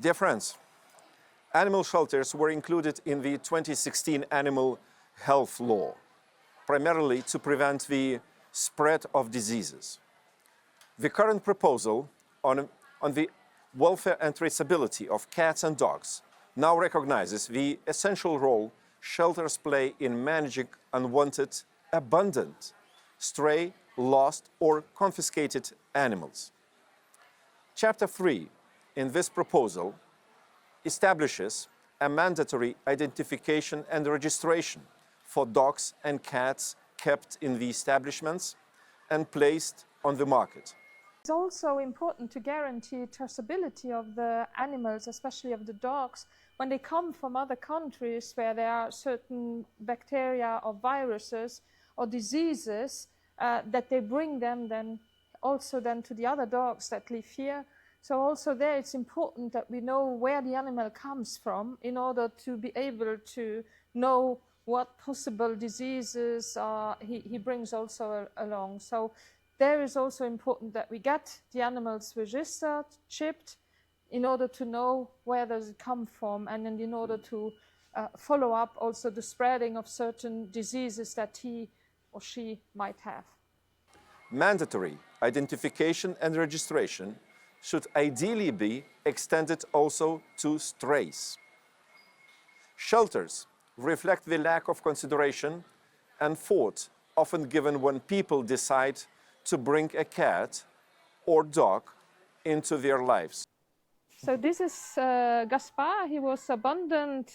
Dear friends, animal shelters were included in the 2016 Animal Health Law, primarily to prevent the spread of diseases. The current proposal on the welfare and traceability of cats and dogs now recognizes the essential role shelters play in managing unwanted, abandoned, stray, lost, or confiscated animals. Chapter 3 in this proposal establishes a mandatory identification and registration for dogs and cats kept in the establishments and placed on the market. It's also important to guarantee traceability of the animals, especially of the dogs, when they come from other countries where there are certain bacteria or viruses or diseases that they bring them then to the other dogs that live here. So also there it's important that we know where the animal comes from in order to be able to know what possible diseases he brings also along. So there is also important that we get the animals registered, chipped, in order to know where does it come from, and then in order to follow up also the spreading of certain diseases that he or she might have. Mandatory identification and registration should ideally be extended also to strays. Shelters reflect the lack of consideration and thought often given when people decide to bring a cat or dog into their lives. So this is Gaspar. He was abandoned,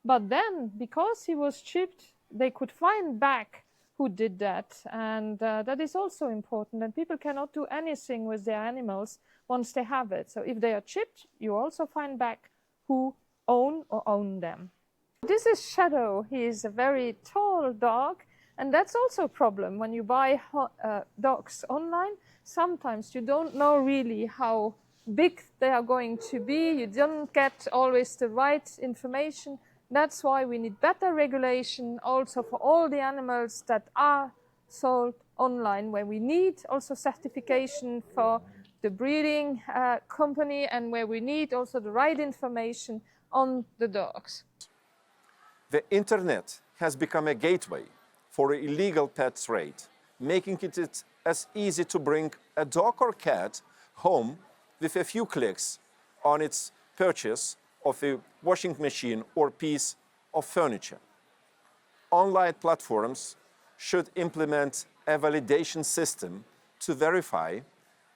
but then because he was chipped, they could find back who did that, and that is also important. And people cannot do anything with their animals once they have it. So if they are chipped, you also find back who own them. This is Shadow. He is a very tall dog, and that's also a problem when you buy dogs online. Sometimes you don't know really how big they are going to be. You don't get always the right information. That's why we need better regulation also for all the animals that are sold online, where we need also certification for the breeding company, and where we need also the right information on the dogs. The internet has become a gateway for illegal pet trade, making it as easy to bring a dog or cat home with a few clicks on its purchase of a washing machine or piece of furniture. Online platforms should implement a validation system to verify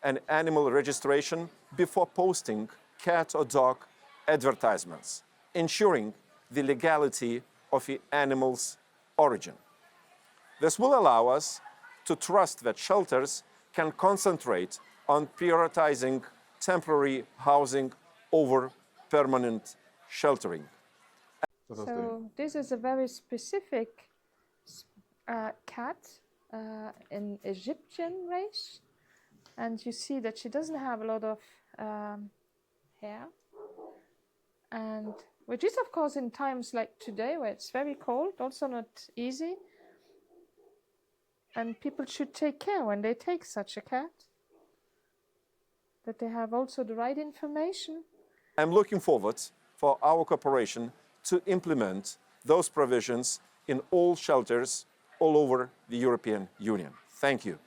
an animal registration before posting cat or dog advertisements, ensuring the legality of the animal's origin. This will allow us to trust that shelters can concentrate on prioritizing temporary housing over permanent sheltering. So this is a very specific cat, an Egyptian race, and you see that she doesn't have a lot of hair, and which is of course in times like today where it's very cold, also not easy, and people should take care when they take such a cat, that they have also the right information. I'm looking forward for our cooperation to implement those provisions in all shelters all over the European Union. Thank you.